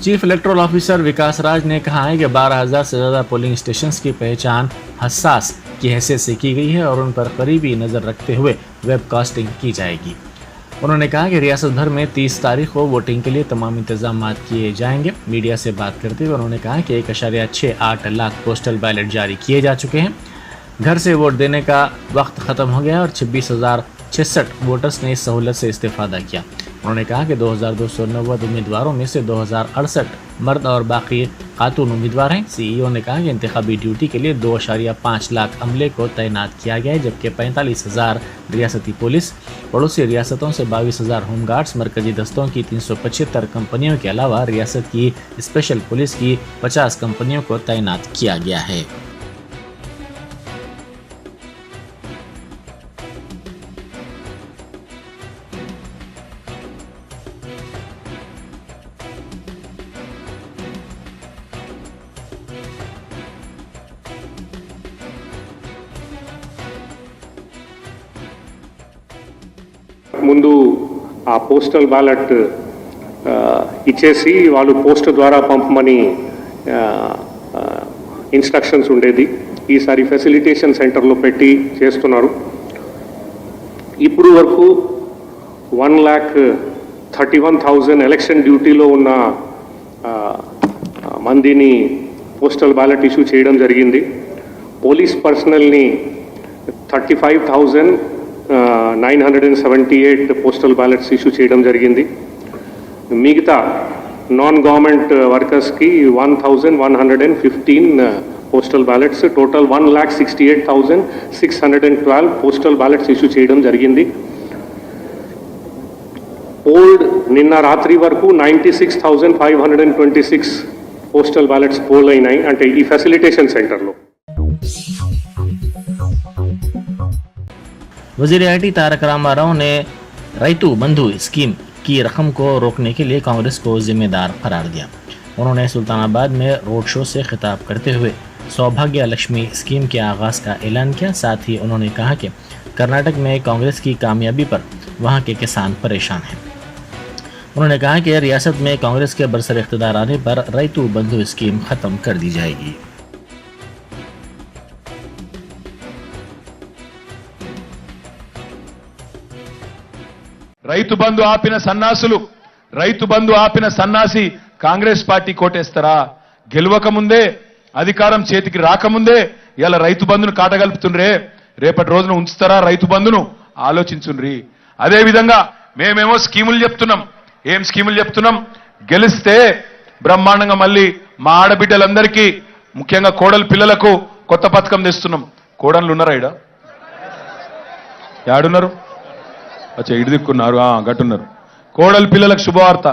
Chief electoral officer विकास राज ने कहा है कि 12,000 से ज़्यादा पोलिंग स्टेशंस की पहचान हसास की हैसियत से की गई है और उन पर करीबी नज़र रखते हुए वेबकास्टिंग की जाएगी। उन्होंने कहा कि रियासत भर में 30 तारीख को वोटिंग के लिए तमाम इंतजाम किए जाएंगे। मीडिया से बात करते हुए उन्होंने कहा कि 1.68 लाख पोस्टल बैलेट जारी किए जा चुके हैं। घर से वोट देने का वक्त ख़त्म हो गया और 26,066 वोटर्स ने इस सहूलत से इस्तेफादा किया। उन्होंने कहा कि 2,290 उम्मीदवारों में से 2,068 मर्द और बाकी खातून उम्मीदवार हैं। सीईओ ने कहा कि इंतखाबी ड्यूटी के लिए 2.5 लाख अमले को तैनात किया गया है, जबकि 45,000 रियासती पुलिस, पड़ोसी रियासतों से 22,000 होमगार्ड्स, मरकजी दस्तों की 375 कंपनियों के अलावा रियासत की स्पेशल पुलिस की 50 कंपनियों को तैनात किया गया है। ముందు ఆ పోస్టల్ బ్యాలెట్ ఇచ్చేసి వాళ్ళు పోస్ట్ ద్వారా పంపమని ఇన్స్ట్రక్షన్స్ ఉండేది. ఈసారి ఫెసిలిటేషన్ సెంటర్లో పెట్టి చేస్తున్నారు. ఇప్పుడు వరకు 1,31,000 ఎలక్షన్ డ్యూటీలో ఉన్న మందిని పోస్టల్ బ్యాలెట్ ఇష్యూ చేయడం జరిగింది. పోలీస్ పర్సనల్ని 35,978 పోస్టల్ బ్యాలెట్స్ ఇష్యూ చేయడం జరిగింది. మిగతా నాన్ గవర్నమెంట్ వర్కర్స్కి 1,115 postal ballots, total 1,68,612 postal ballots issue చేయడం జరిగింది. పోల్డ్ నిన్న రాత్రి వరకు 96,526 పోస్టల్ బ్యాలెట్స్ పోల్ అయినాయి, అంటే ఈ ఫెసిలిటేషన్ సెంటర్లో. वज़ीर IT तारक रामाराव ने रैतु बंधु स्कीम की रकम को रोकने के लिए कांग्रेस को जिम्मेदार करार दिया। उन्होंने सुल्तानाबाद में रोड शो से खिताब करते हुए सौभाग्य लक्ष्मी स्कीम के आगाज़ का ऐलान किया। साथ ही उन्होंने कहा कि कर्नाटक में कांग्रेस की कामयाबी पर वहां के किसान परेशान हैं। उन्होंने कहा कि रियासत में कांग्रेस के बरसर इख्तिदार आने पर रैतु बंधु स्कीम ख़त्म कर दी जाएगी। రైతు బంధు ఆపిన సన్నాసి కాంగ్రెస్ పార్టీ కోటేస్తారా? గెలవక ముందే, అధికారం చేతికి రాకముందే ఇలా రైతు బంధును కాటగలుపుతుండ్రే. రేపటి రోజున ఉంచుతారా రైతు బంధును? ఆలోచించుండ్రి. అదే విధంగా మేమేమో స్కీములు చెప్తున్నాం. ఏం స్కీములు చెప్తున్నాం? గెలిస్తే బ్రహ్మాండంగా మళ్ళీ మా ఆడబిడ్డలందరికీ, ముఖ్యంగా కోడల పిల్లలకు కొత్త పథకం తెస్తున్నాం. కోడళ్ళు ఉన్నారా? ఇడ యాడున్నారు? అచ్చా, ఇటు దిక్కున్నారు, గట్టున్నారు. కోడలి పిల్లలకు శుభవార్త.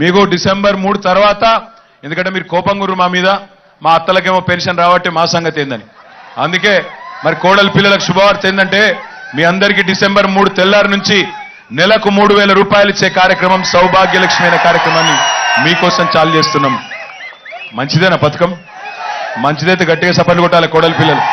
మీకు డిసెంబర్ 3 తర్వాత, ఎందుకంటే మీరు కోపంగురు మా మీద, మా అత్తలకేమో పెన్షన్ రావట్టే మా సంగతి ఏందని. అందుకే మరి కోడలి పిల్లలకు శుభవార్త ఏంటంటే, మీ అందరికీ డిసెంబర్ 3 తెల్లారి నుంచి నెలకు 3,000 రూపాయలు ఇచ్చే కార్యక్రమం, సౌభాగ్యలక్ష్మి అనే కార్యక్రమాన్ని మీకోసం చాలు చేస్తున్నాం. మంచిదేనా పథకం? మంచిదైతే గట్టిగా సపర్లు కొట్టాలి కోడలి పిల్లలు.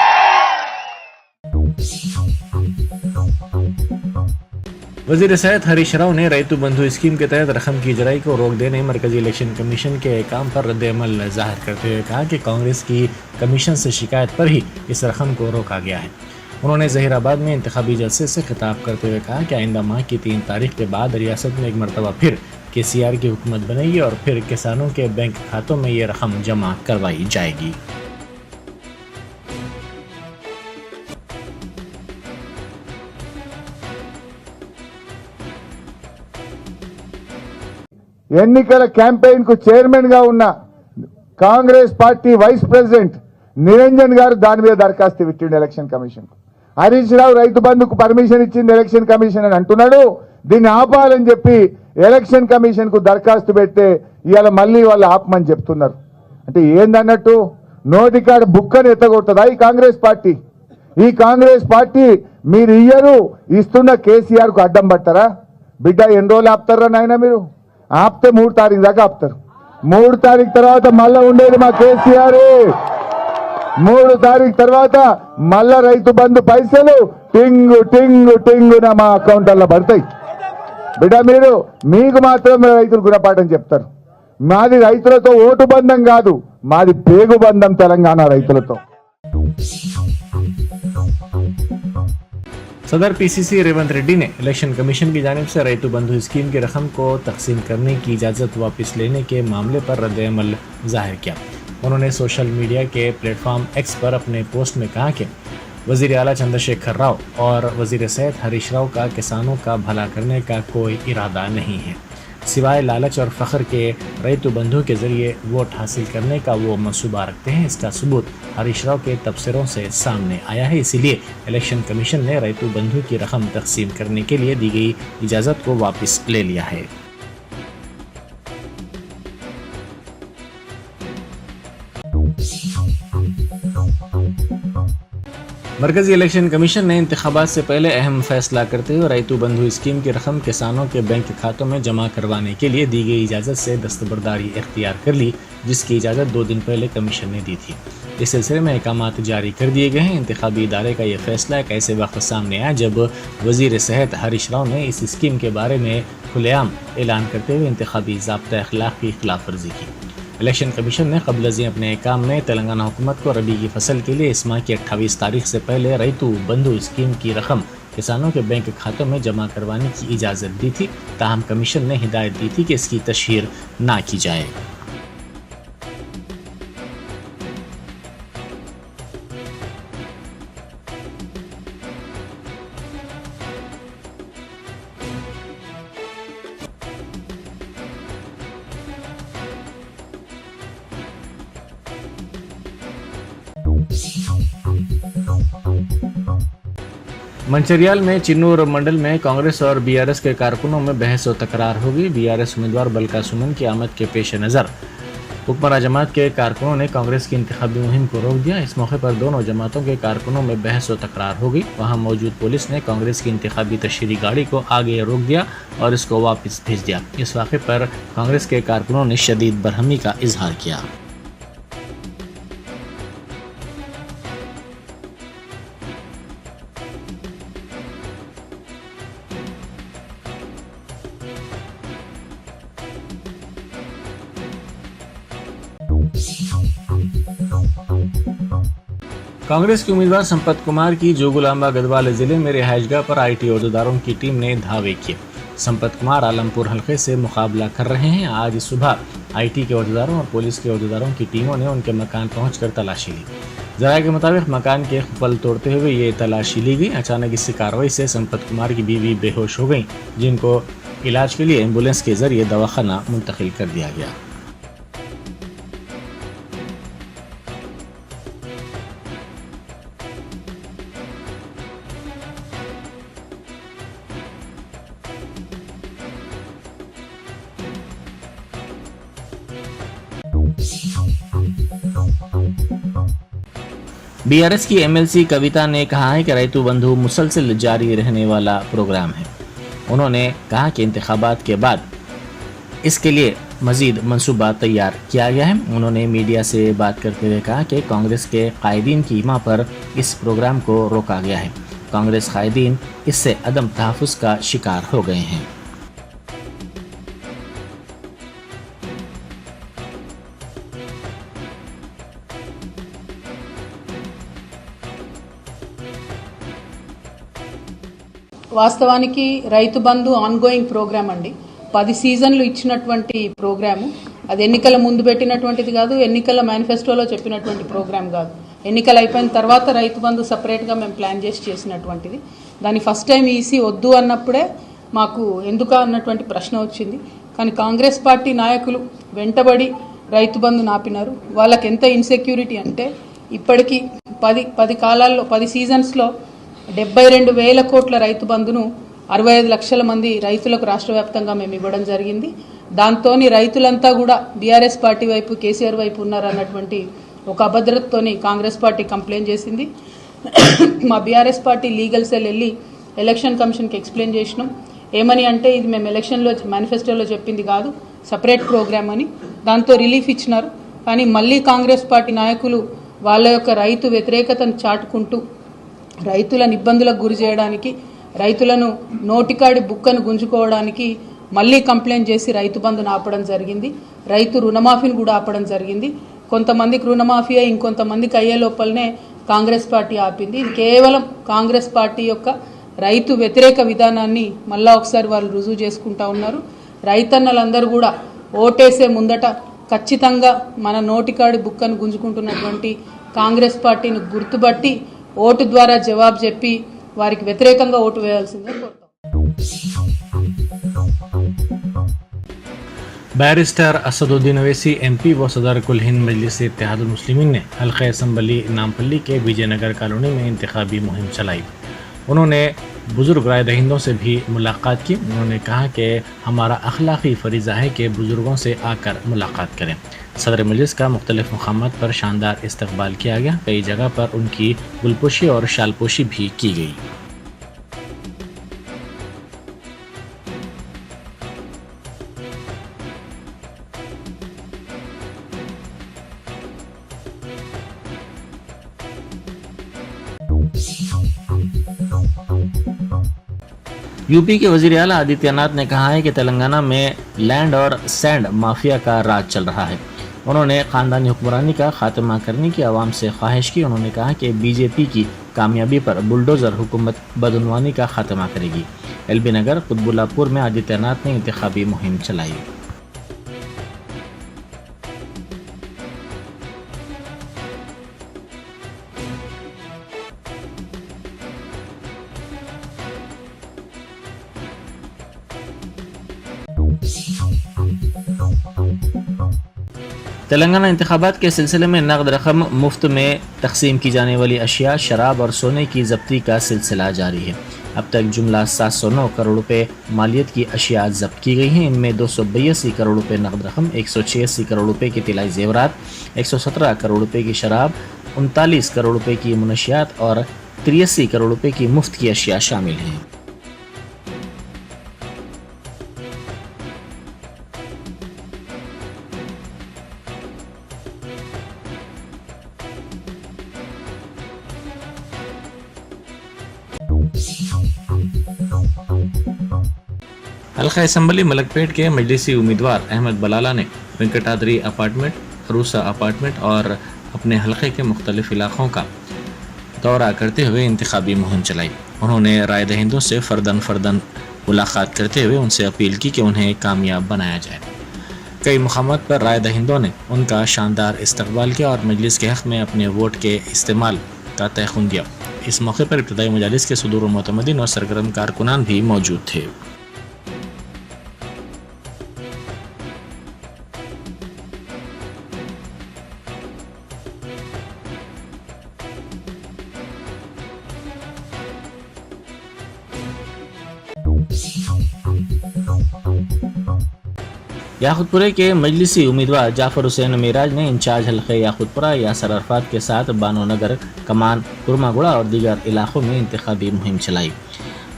वज़ीर सेहत हरीश राव ने रैतु बंधु स्कीम के तहत रकम की जराई को रोक देने मरकजी इलेक्शन कमीशन के काम पर रद्द-ए-अमल जाहिर करते हुए कहा कि कांग्रेस की कमीशन से शिकायत पर ही इस रकम को रोका गया है। उन्होंने ज़हीराबाद में इंतखाबी जलसे से खिताब करते हुए कहा कि आइंदा माह की 3 तारीख के बाद रियासत में एक मरतबा फिर KCR की हुकूमत बनेगी और फिर किसानों के बैंक खातों में ये रकम जमा करवाई जाएगी। ఎన్నికల క్యాంపెయిన్ కు చైర్మన్ గా ఉన్న Congress party vice president Niranjan గారు దాని మీద దరఖాస్తు పెట్టిండు ఎలక్షన్ కమిషన్ కు. హరీష్ రావు రైతు బంధుకు పర్మిషన్ ఇచ్చింది ఎలక్షన్ కమిషన్ అని అంటున్నాడు. దీన్ని ఆపాలని చెప్పి ఎలక్షన్ కమిషన్ కు దరఖాస్తు పెడితే ఇవాళ మళ్ళీ వాళ్ళు ఆపమని చెప్తున్నారు. అంటే ఏందన్నట్టు? నోటికాడ బుక్కని ఎత్తగొడుతుందా ఈ కాంగ్రెస్ పార్టీ? ఈ కాంగ్రెస్ పార్టీ మీరు ఇయ్యరు, ఇస్తున్న కేసీఆర్ కు అడ్డం పడతారా? బిడ్డ ఎన్ని రోజులు ఆపుతారా నాయన? మీరు ఆపితే 3 తారీఖు దాకా ఆపుతారు. 3 తారీఖు తర్వాత మళ్ళా ఉండేది మా కేసీఆర్. 3 తారీఖు తర్వాత మళ్ళా రైతు బంధు పైసలు టింగు టింగు టింగున మా అకౌంట్లలో పడతాయి. బిడ్డ మీకు మాత్రం రైతులు గుణపాఠం చెప్తారు. మాది రైతులతో ఓటు బంధం కాదు, మాది పేగు బంధం తెలంగాణ రైతులతో. सदर पीसीसी रेवंत रेड्डी ने इलेक्शन कमीशन की जानिब से रैतु बंधु स्कीम की रकम को तकसीम करने की इजाज़त वापस लेने के मामले पर रद्द-ए-अमल जाहिर किया। उन्होंने सोशल मीडिया के प्लेटफॉर्म एक्स पर अपने पोस्ट में कहा कि वज़ीर आला चंद्रशेखर राव और वज़ीर सेहत हरीश राव का किसानों का भला करने का कोई इरादा नहीं है, सिवाय लालच और फ़ख्र के रैतु बंधु के ज़रिए वोट हासिल करने का वो मंसूबा रखते हैं। इसका सबूत हरीश राव के तबसरों से सामने आया है। इसीलिए इलेक्शन कमीशन ने रैतु बंधु की रकम तकसीम करने के लिए दी गई इजाज़त को वापस ले लिया है। मरकजी इलेक्शन कमीशन ने इंतखाबात से पहले अहम फैसला करते हुए रैतु बंधु स्कीम की रकम किसानों के बैंक खातों में जमा करवाने के लिए दी गई इजाज़त से दस्तबरदारी इख्तियार कर ली, जिसकी इजाज़त 2 दिन पहले कमीशन ने दी थी। इस सिलसिले में अहकामात जारी कर दिए गए हैं। इंतखाबी इदारे का यह फैसला एक ऐसे वक्त सामने आया जब वज़ीर सेहत हरीश राव ने इस स्कीम के बारे में खुलेआम ऐलान करते हुए इंतखाबी ज़ाब्ता अखलाक की खिलाफ वर्जी की। इलेक्शन कमीशन ने क़ब्ल अज़ीं अपने काम में तेलंगाना हुकूमत को रबी की फसल के लिए इस माह की 28 तारीख से पहले रैतु बंधु स्कीम की रकम किसानों के बैंक खातों में जमा करवाने की इजाज़त दी थी। ताहम कमीशन ने हिदायत दी थी कि इसकी तशहीर ना की जाए। मंचरियाल में चिन्नूर मंडल में कांग्रेस और बीआरएस के कारकुनों में बहस और तकरार होगी। बीआरएस उम्मीदवार बलका सुमन की आमद के पेश नज़र हुक्मरान जमात के कारकुनों ने कांग्रेस की इंतखाबी मुहिम को रोक दिया। इस मौके पर दोनों जमातों के कारकुनों में बहस और तकरार हो गई। वहां मौजूद पुलिस ने कांग्रेस की इंतखाबी तशहीरी गाड़ी को आगे रोक दिया और इसको वापस भेज दिया। इस वाक़े पर कांग्रेस के कारकुनों ने शदीद बरहमी का इजहार किया। कांग्रेस के उम्मीदवार संपत कुमार की जोगुलांबा गढ़वाल जिले में रिहायशगाह पर आईटी अहदेदारों की टीम ने धावे किए। संपत कुमार आलमपुर हल्के से मुकाबला कर रहे हैं। आज सुबह आईटी के अहदेदारों और पुलिस के अहदेदारों की टीमों ने उनके मकान पहुंचकर तलाशी ली। जराये के मुताबिक मकान के खुफल तोड़ते हुए ये तलाशी ली गई। अचानक इस कार्रवाई से संपत कुमार की बीवी बेहोश हो गई, जिनको इलाज के लिए एम्बुलेंस के जरिए दवाखाना मुंतकिल कर दिया गया। बीआरएस की एमएलसी कविता ने कहा है कि रैतु बंधु मुसलसल जारी रहने वाला प्रोग्राम है। उन्होंने कहा कि इंतखाबात के बाद इसके लिए मजीद मंसूबा तैयार किया गया है। उन्होंने मीडिया से बात करते हुए कहा कि कांग्रेस के कायदीन की हिमा पर इस प्रोग्राम को रोका गया है। कांग्रेस कायदीन इससे अदम तहफ़्फ़ुज़ का शिकार हो गए हैं। వాస్తవానికి రైతు బంధు ఆన్గోయింగ్ ప్రోగ్రామ్ అండి. 10 సీజన్లు ఇచ్చినటువంటి ప్రోగ్రాము. అది ఎన్నికల ముందు పెట్టినటువంటిది కాదు, ఎన్నికల మేనిఫెస్టోలో చెప్పినటువంటి ప్రోగ్రామ్ కాదు. ఎన్నికలు అయిపోయిన తర్వాత రైతు బంధు సపరేట్గా మేము ప్లాన్ చేసినటువంటిది. దాని ఫస్ట్ టైం ఈసీ వద్దు అన్నప్పుడే మాకు ఎందుకు అన్నటువంటి ప్రశ్న వచ్చింది. కానీ కాంగ్రెస్ పార్టీ నాయకులు వెంటబడి రైతు బంధు నాపినారు. వాళ్ళకి ఎంత ఇన్సెక్యూరిటీ అంటే ఇప్పటికీ 10 కాలాల్లో 10 సీజన్స్లో 72,000 కోట్ల రైతు బంధును 65 లక్షల మంది రైతులకు రాష్ట్ర వ్యాప్తంగా మేము ఇవ్వడం జరిగింది. దాంతోని రైతులంతా కూడా బీఆర్ఎస్ పార్టీ వైపు, కేసీఆర్ వైపు ఉన్నారన్నటువంటి ఒక అభద్రతతోని కాంగ్రెస్ పార్టీ కంప్లైంట్ చేసింది. మా బీఆర్ఎస్ పార్టీ లీగల్ సెల్ వెళ్ళి ఎలక్షన్ కమిషన్కి ఎక్స్ప్లెయిన్ చేసినాం. ఏమని అంటే ఇది మేము ఎలక్షన్లో మేనిఫెస్టోలో చెప్పింది కాదు, సపరేట్ ప్రోగ్రామ్ అని. దాంతో రిలీఫ్ ఇచ్చినారు. కానీ మళ్ళీ కాంగ్రెస్ పార్టీ నాయకులు వాళ్ళ యొక్క రైతు వ్యతిరేకతను చాటుకుంటూ రైతులను ఇబ్బందులకు గురి చేయడానికి, రైతులను నోటికాడి బుక్కను గుంజుకోవడానికి మళ్ళీ కంప్లైంట్ చేసి రైతు బంధును ఆపడం జరిగింది. రైతు రుణమాఫీని కూడా ఆపడం జరిగింది. కొంతమందికి రుణమాఫీ ఇంకొంతమందికి అయ్యే లోపలనే కాంగ్రెస్ పార్టీ ఆపింది. ఇది కేవలం కాంగ్రెస్ పార్టీ యొక్క రైతు వ్యతిరేక విధానాన్ని మళ్ళా ఒకసారి వాళ్ళు రుజువు చేసుకుంటా ఉన్నారు. రైతన్నలందరూ కూడా ఓటేసే ముందట ఖచ్చితంగా మన నోటికాడి బుక్కను గుంజుకుంటున్నటువంటి కాంగ్రెస్ పార్టీని గుర్తుపట్టి ఓటు ద్వారా జవాబు చెప్పి వారికి వ్యతిరేకంగా ఓటు వేయాల్సిందే కోరుతాం. बैरिस्टर असदुद्दीन ओवैसी एमपी व सदर कुल हिंद मजलिस इत्तेहादुल मुस्लिमीन ने हल्का असम्बली नामपल्ली के विजयनगर कॉलोनी में इंतखाबी मुहिम चलाई। उन्होंने बुजुर्ग राय दहिंदों से भी मुलाकात की। उन्होंने कहा कि हमारा अखलाकी फरीज़ा है कि बुजुर्गों से आकर मुलाकात करें। सदर मजलिस का मुख्तलिफ मकामात पर शानदार इस्तकबाल किया गया। कई जगह पर उनकी गुलपोशी और शालपोशी भी की गई। यूपी के वजीर आला आदित्यनाथ ने कहा है कि तेलंगाना में लैंड और सैंड माफिया का राज चल रहा है। उन्होंने खानदानी हुक्मरानी का खात्मा करने की आवाम से ख्वाहिश की। उन्होंने कहा कि बीजेपी की कामयाबी पर बुलडोज़र हुकूमत बदनवानी का खात्मा करेगी। एलबी नगर कुतबुल्लापुर में आदित्यनाथ ने इंतखाबी मुहिम चलाई। तेलंगाना इंतखाबात के सिलसिले में नकद रकम मुफ्त में तकसीम की जाने वाली अशिया, शराब और सोने की जब्ती का सिलसिला जारी है। अब तक जुमला 709 करोड़ रुपए मालियत की अशिया जब्त की गई हैं। इनमें 282 करोड़ रुपए नकद रकम, 186 करोड़ रुपए के तिलाई जेवरात, 117 करोड़ रुपए की शराब, 39 करोड़ रुपए की मुनशियात और 83 करोड़ रुपए की मुफ्त की अशिया शामिल हैं। हल्का असम्बली मलकपेट के मजलिसी उम्मीदवार अहमद बलाला ने वेंकटाद्री अपार्टमेंट, रूसा अपार्टमेंट और अपने हल्के के मुख्तलिफ इलाकों का दौरा करते हुए इंतखाबी मुहिम चलाई। उन्होंने राय दहिंदों से फ़र्दन मुलाकात करते हुए उनसे अपील की कि उन्हें कामयाब बनाया जाए। कई मुकामात पर राय दहिंदों ने उनका शानदार इस्तकबाल किया और मजलिस के हक़ में अपने वोट के इस्तेमाल का तयख़ुन दिया। इस मौके पर इब्तदाई मजालिस के सदूर मोतमदीन और सरगर्म कारकुनान भी मौजूद थे। याकुतपुरे के मजलिसी उम्मीदवार जाफर हुसैन मेराज ने इंचार्ज हल्के याकुतपुरा यासर अरफात के साथ बानो नगर, कमान, कुरमागुड़ा और दीगर इलाकों में इंतखाबी मुहिम चलाई।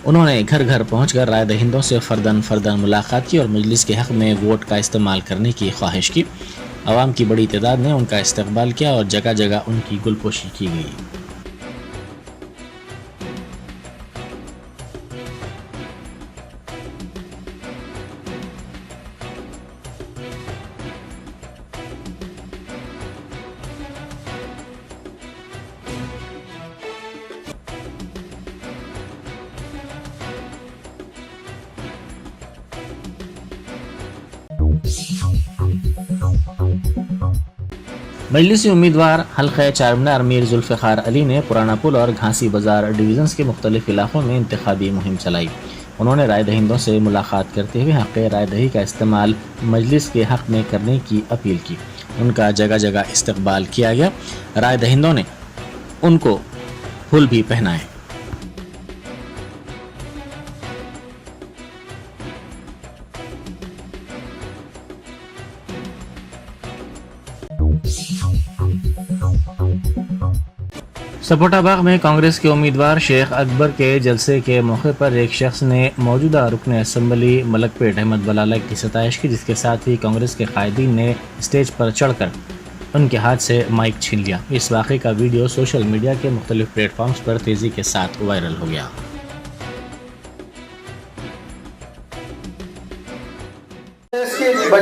उन्होंने घर घर पहुंचकर राय दहिंदों से फ़र्दन मुलाकात की और मजलिस के हक़ में वोट का इस्तेमाल करने की ख्वाहिश की। आवाम की बड़ी तादाद ने उनका इस्तकबाल किया और जगह जगह उनकी गुलपोशी की गई। मजलिसी उम्मीदवार हल्का चारमीनार मीर जुल्फ़िकार अली ने पुराना पुल और घासी बाजार डिवीजन्स के मुख्तलिफ इलाकों में इंतखाबी मुहिम चलाई। उन्होंने राय दहिंदों से मुलाकात करते हुए हक़ राय दही का इस्तेमाल मजलिस के हक़ में करने की अपील की। उनका जगह जगह इस्तकबाल किया गया। राय दहिंदों ने उनको फूल भी पहनाए। सपोटा बाग में कांग्रेस के उम्मीदवार शेख अकबर के जलसे के मौके पर एक शख्स ने मौजूदा रुकन असम्बली मलकपेट अहमद बलाला की सताइश की, जिसके साथ ही कांग्रेस के कायदीन ने स्टेज पर चढ़कर उनके हाथ से माइक छीन लिया। इस वाक़े का वीडियो सोशल मीडिया के मुख्तलिफ प्लेटफॉर्म्स पर तेज़ी के साथ वायरल हो गया।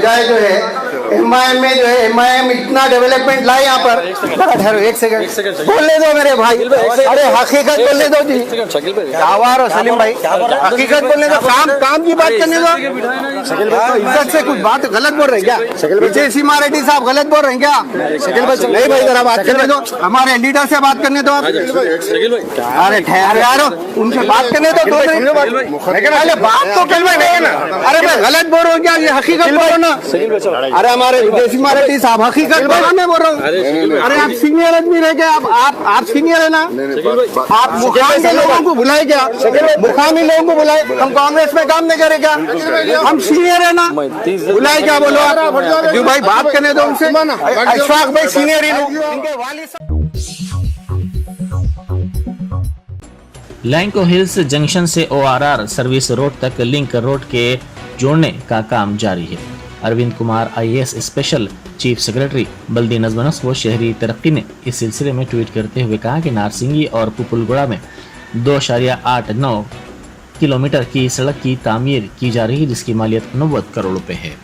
बजाय जो है एमआईएम में जो है एमआईएम इतना डेवलपमेंट लाए यहाँ पर। ठहरो एक सेकंड बोलने दो मेरे भाई, अरे हकीकत बोलने दो जी। क्या बात हो सलीम भाई, हकीकत बोलने दो, काम की बात करने दो। इज्जत से कुछ बात गलत बोल रहे हैं क्या? विजय सिंह रेड्डी साहब गलत बोल रहे हैं क्या? नहीं भाई जरा बात करने दो, हमारे लीडर से बात करने दो आप। अरे ठहर यार, उनसे बात करने दो। अरे बात तो कर रहे ना, अरे मैं गलत बोल रहा हूँ क्या? ये हकीकत बोलो ना। अरे हमारे विजय सिंह रेड्डी साहब हकीकत बोलो, मैं बोल रहा हूँ। अरे आप सीनियर आदमी रह गए, आप सीनियर है ना? आप मुकामी के लोगों को बुलाए क्या? मुकामी लोगों को बुलाए, हम कांग्रेस में काम नहीं करें क्या? हम सीनियर है ना, बुलाए क्या? बोलो आप जो भाई बात करने दो उनसे। अशफाक भाई सीनियर ही इनके वालिद। लैंको हिल्स जंक्शन से ORR सर्विस रोड तक लिंक रोड के जोड़ने का काम जारी है। Arvind Kumar IAS special chief secretary बल्दी नज़्म व शहरी तरक्की ने इस सिलसिले में ट्वीट करते हुए कहा कि नारसिंगी और पुपुलगुड़ा में 2.89 किलोमीटर की सड़क की तामीर की जा रही है, जिसकी मालियत 90 करोड़ रुपए है।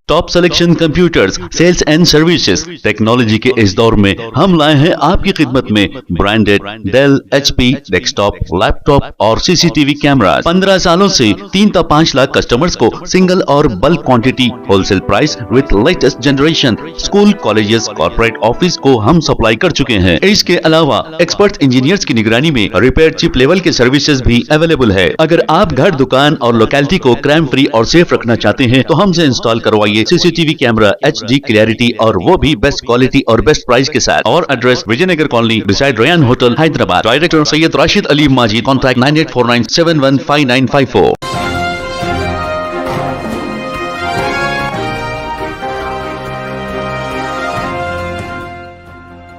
Top selection computers sales and services technology के इस दौर में हम लाए हैं आपकी खिदमत में branded Dell HP desktop laptop और CCTV कैमरा। 15 सालों से 3 से 5 लाख कस्टमर्स को सिंगल और bulk quantity wholesale price with latest generation school colleges corporate office को हम सप्लाई कर चुके हैं। इसके अलावा एक्सपर्ट इंजीनियर्स की निगरानी में रिपेयर चिप लेवल के सर्विसेज भी अवेलेबल है। अगर आप घर दुकान और लोकेलिटी को क्राइम फ्री और सेफ रखना चाहते हैं तो हमसे इंस्टॉल करवाइए CCTV कैमरा HD क्लियरिटी और वो भी बेस्ट क्वालिटी और बेस्ट प्राइस के साथ। और address Vijayanagar colony beside Ryan hotel Hyderabad. Director Syed Rashid Ali Majid. Contact 9849715954।